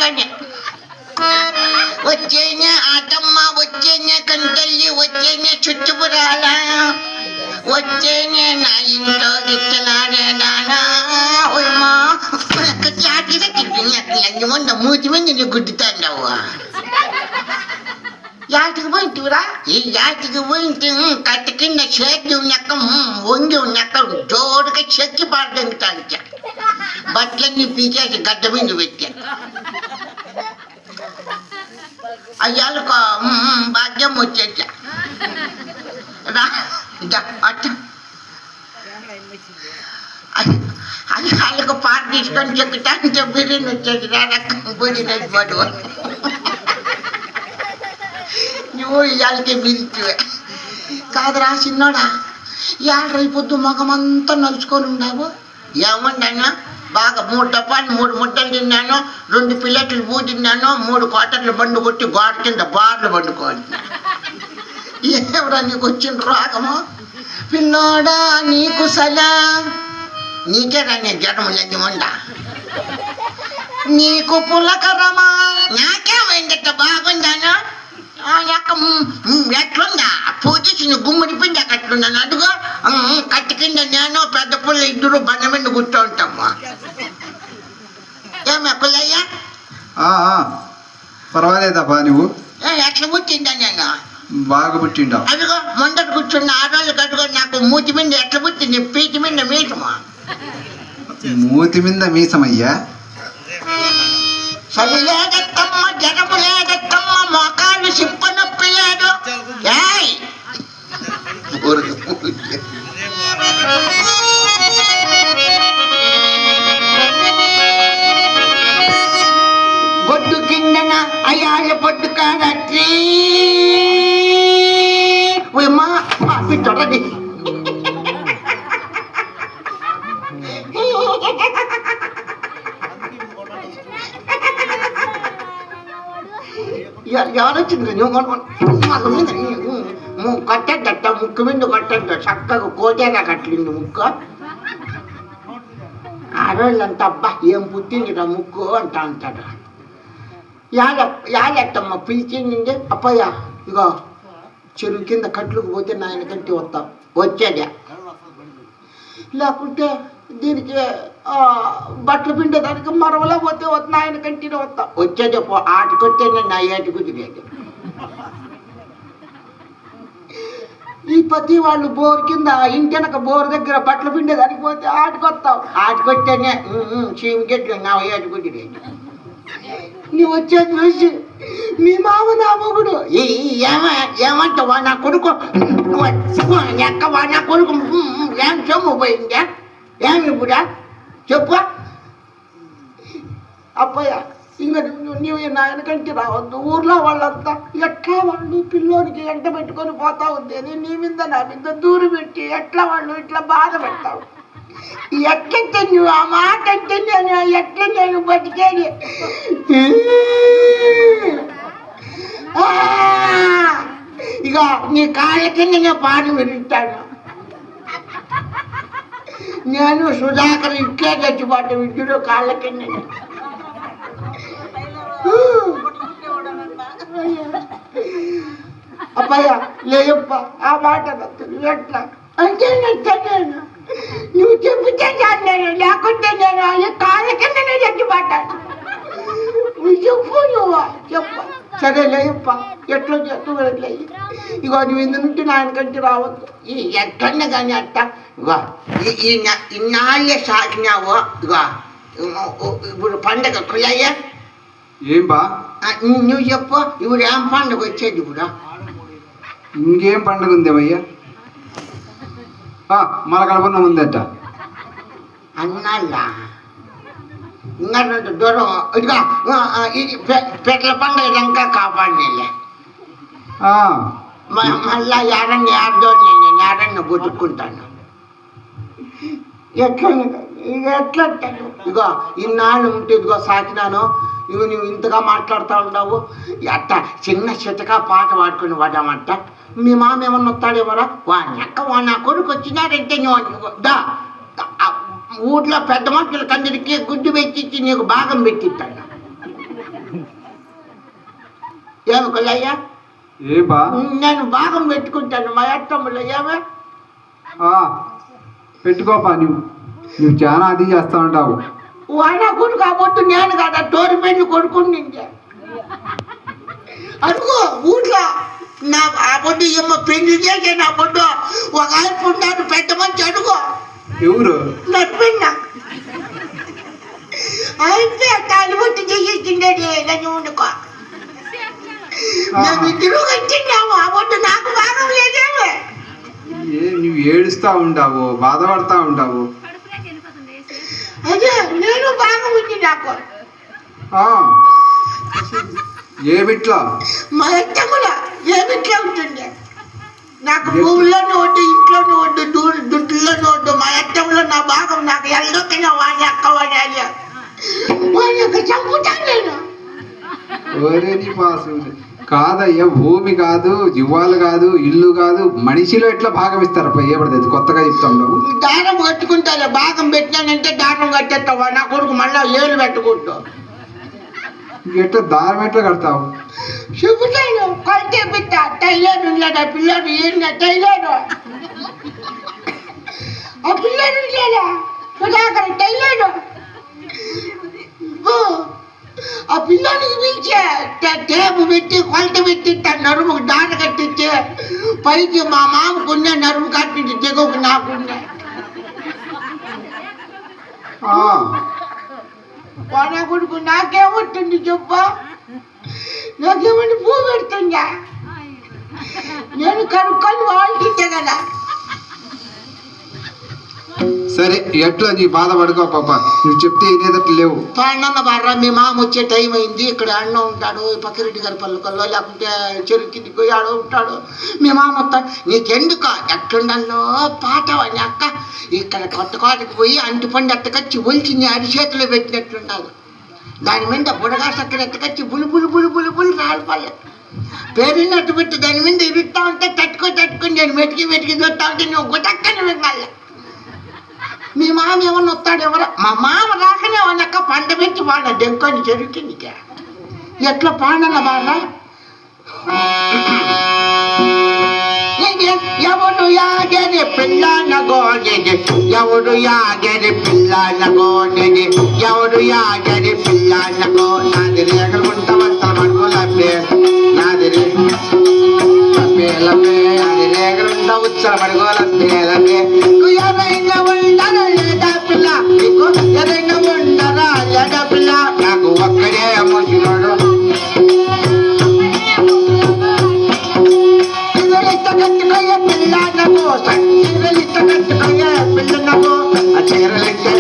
కానీ వచ్చేనే ఆటమ్మ, వచ్చేనే కంటల్లి, వచ్చేనే చుట్టుపురాల, వచ్చేనే నా ఇంట్లో గిట్టలాడే దానా. మొన్న మూతి మీద నీ గుడ్డుతాండవు. యాటికి పోయింటివిరా? ఈ యాటికి పోయింటి కట్ట కింద చేతి ఉన్నక్క వంగి ఉన్నక్క జోడుగా చెక్కి పాడతాను. బట్టలన్నీ పీకేసి గడ్డ మీద పెట్టా. అయ్యాలకు భాగ్యం వచ్చేసా రా అట్ట. అది వాళ్ళకు పాట తీసుకొని చెక్కుతాంటే బిర్యానీ వచ్చేసి రకం పొడి నడిపాడు. నువ్వు ఇవాళకే బిరిచివే కాదురా చిన్నోడా. ఏడరైపోద్దు మగమంతా నలుచుకొని ఉన్నావు. ఏమన్నాను? బాగా 3 డబ్బాలు 3 ముద్దలు తిన్నాను, 2 ప్లేట్లు పూ తిన్నాను, 3 క్వార్టర్లు బండు కొట్టి గోడ కింద బార్లు పండుకోవాలి. ఏమిరా నీకు వచ్చిన రోగము? పిల్లోడా నీకు సలా నీకేరా నీ జన్మ లగ్గిమండా, నీకు పులకరమా, నాకేమైందట బాగుందాను. ఎట్లుందా పొజిషన్ గుమ్మడి పిండి అట్లున్నాను. అడుగు కట్టి కింద నేను పెద్ద పుల్ల ఇద్దరు బండ మీద కూర్చో ఉంటామ్మా. ఏమే పుల్లయ్యా? పర్వాలేదబ్బా. నువ్వు ఎట్లా పుట్టిందా? నేను బాగా పుట్టిండా. అదిగో ముందట కూర్చున్న ఆ రోజులు కట్టుకో. నాకు మూతి మీద ఎట్లా పుట్టింది? పీటి మీద మీసమా? మూతి మీద మీసమయ్యా? చలి లేదత్తమ్మ, జనము లేదత్తమ్మ, మోకాలు సిప్ప నొప్పి లేదు. గొడ్డు కిందన అయ్యాల పొడ్డు కాదట్రీ చూడండి. ఎవరొచ్చింది? కట్టేట ముక్కు మీద కట్టేట చక్కగా కోటేగా కట్టింది ముక్కు. ఆ రోజులంతా అబ్బా ఏం పుట్టిందిరా ముక్కు అంటా అంటాడు. యాలెట్టమ్మ పిలిచింది. అప్పయ్య ఇగో చెరువు కింద కట్లుకు పోతే నాయన కంటి వస్తావు. వచ్చేదే లేకుంటే దీనికి బట్టలు పిండేదానికి మరవలా పోతే నాయన కంటిని వస్తా. వచ్చేదే పో. ఆటకొచ్చే నా ఏటికి తిరిగేది. ఈ పతి వాళ్ళు బోర్ కింద ఇంటెనక బోర్ దగ్గర బట్టలు పిండేదానికి పోతే ఆటకొస్తావు. ఆటకొచ్చేనే చీమకెట్లు నా ఏటికి తిరిగేది. నువ్వు వచ్చేది చూసి మీ మామ నా మొగుడు ఏమంటావా నా కొడుకు ఎక్కవా నా కొడుకు ఏం సొమ్ము పోయిందా? ఏమి ఇప్పుడా చెప్పు. అప్పయ్య ఇంకా నువ్వు నాయన కంటే రావద్దు. ఊర్లో వాళ్ళంతా ఎట్లా వాళ్ళు పిల్లోనికి ఎంట పెట్టుకొని పోతా ఉంది. నీ మీద నా మీద దూరు పెట్టి ఎట్లా వాళ్ళు ఇట్లా బాధ పెడతావు. ఎట్లంటే నువ్వు ఆ మాట అంటే నేను ఎట్లా నేను బతికేది. ఇక నీ కాళ్ళ కింద నేను పాటలు వింటాను. నేను సుధాకర్ ఇట్లే చచ్చిపోతే విద్యుడు కాళ్ళ కింద. అబ్బాయ లేయప్ప ఆ మాట ఎట్లా అంటే నేను నువ్వు చెప్తే చాలు. నేను లేకుంటే నేను కాళ్ళ కింద నేను చచ్చిపోతాను. చెప్పు నువ్వు చెప్ప. సరే లేయప్ప ఎట్లా చెప్తూ లేయి. ఇగో నువ్వు ఇందు నుండి నాయన కంటే రావద్దు. ఎట్లన్నా కానీ అట్ట ఇగో ఇన్నాళ్ళే సాగినావు. ఇగో ఇప్పుడు పండగ కులయ్యా ఏం బా నువ్వు చెప్పు. ఇప్పుడు ఏం పండుగ వచ్చేది? ఇప్పుడు ఇంకేం పండుగ ఉందేమయ్యా? మన కడపన్న ఉందట అన్నాళ్ళ ఇంకా దూరం. ఇదిగా పెట్ల పండుగ ఇంకా కాపాడినలే. మళ్ళా ఏడన్న ఏడదోని నేను ఏడన్న బతుక్కుంటాను. ఎట్లా ఇగో ఇన్నాళ్ళు ఉంటే ఇదిగో సాకినాను. ఇగో నువ్వు ఇంతగా మాట్లాడుతూ ఉన్నావు. అట్ట చిన్న చితకా పాట పాడుకొని పడ్డామంట. మీ మామ ఏమన్నా వస్తాడేమోరా? వాడిని ఎక్క నా కొడుకు వచ్చినాడంటే నువ్వు దా ఊర్లో పెద్ద మనుషులకి అందరికీ గుడ్డు పెట్టించి నీకు భాగం పెట్టిస్తాడు. ఏమి కొల్లయ్యా ఏం బా నేను భాగం పెట్టుకుంటాను మా అత్తమ్మలో ఏమే ఆ, పెట్టుకోపా నువ్వు చాలా అది చేస్తా ఉంటావు. వాడ కొడుకు కాబట్టి నేను కదా తోరి పెళ్లి కొడుకుంటే అడుగు ఊళ్ళో నా ఆ పొద్దు ఏమో పెళ్లి చేసే నా పొద్దు ఒక ఆయన ఉన్నాడు పెట్టమని అడుగు ఎవరు? నడిపిన్న అయితే తాలిబొట్టు చేసేసిండేది నన్ను వండుకో మేము ఇద్దరు వచ్చిన్నాము ఆ పొద్దు నాకు భాగం లేదేమే నువ్వు ఏడుస్తా ఉంటావు, బాధపడతా ఉంటావు. అదే నేను భాగం ఉంది నాకు ఆ, ఏమిట్లా? మా అత్తమ్మలో ఏమిట్లా ఉంటుంది నాకు భూమిలోనే వడ్డు ఇంట్లోనే వడ్డు దుడ్డులోనే వడ్డు మా అత్తమ్మలో నా భాగం నాకు ఎల్లొక్కన వాడి అక్క వాడాలి వాడి యొక్క చంపుతాను నేను ఒరే నీ పాసు కాదయ్యా, భూమి కాదు, జీవాలు కాదు, ఇల్లు కాదు, మనిషిలో ఎట్లా భాగం ఇస్తారప్ప? ఏపడదు కొత్తగా చెప్తా ఉండవు. దారం కట్టుకుంటాలే భాగం పెట్టినానంటే దారం కట్టేస్తావా నా కొడుకు మళ్ళా ఏళ్ళు పెట్టుకుంటూ ఎట్లా దారం ఎట్లా కడతావు? చెబుతాను కొలితే పిట్ట టైలర్ ఉన్నాడు ఆ పిల్లడు ఏంటో టైలర్ ఆ పిల్లడు లేదా సుధాకర్ టైలర్ ఆ పిల్లానికి పిలిచే టేపు పెట్టి కొలత పెట్టి నరుముకు దాట కట్టించే పైకి మా మామకున్న నరుము కట్టించి దిగుకు నాకున్నా వాడా కొడుకు నాకేమవుతుంది చెప్పా నాకేమని పువ్వు పెడుతుందా నేను కనుక్కొని వాళ్ళకింటే కదా సరే ఎట్లా నీ బాధ పడుకో పాప, నువ్వు చెప్తే ఇనేదట్లు లేవు. అన్న బార్రా మీ మామ వచ్చే టైం అయింది ఇక్కడ అన్న ఉంటాడు పక్కిరెడ్డి గారి పల్లెకల్లో లేకుంటే చెరుక్కింది పోయి ఆడ ఉంటాడు మీ మామ వస్తాడు నీకెందుకు ఎట్లుండల్లో పాట అని అక్క ఇక్కడ కొత్త కోటకి పోయి అంటిపండు ఎత్తకచ్చి ఒలిచి నీ అరిచేతిలో పెట్టినట్లుండాలి దాని మీద బుడగా చక్కర ఎత్తకచ్చి బులు బులు బులు బులు బులు రాలిపల్లె పేరుని అట్టు పెట్టి దాని మీద ఇరుస్తా ఉంటే తట్టుకొని నేను మెటికి చూస్తా ఉంటే నువ్వు గుటక్కని మింగాలి మీ మామ ఏమన్నా వస్తాడు ఎవరో మా మామ రాకనే వాళ్ళక్క పంట పెట్టి వాడ దెంకొని జరుగుతుంది ఎట్లా పాడన బాగా ఎవడు యాగరి పిల్లనగోనెది ఎవడు యాగరి పిల్లనగోనెది ఎవడు యాగరి పిల్లనగో నాది రేగలు ఉంటామంతా పడుకోలే నాది లబ్బే అది రేగలు ఉంటా ఉచ్చల పడుకోలే ఏదైనా ఉండరా లేదా పిల్ల నీకు ఏదైనా ఉండరా లేదా పిల్ల నాకు ఒక్కడే మోసినాడు కట్టుకోయే పిల్ల నగో చీరలిట్ట కట్టుకోయే పిల్ల నగో ఆ చీరలిట్టే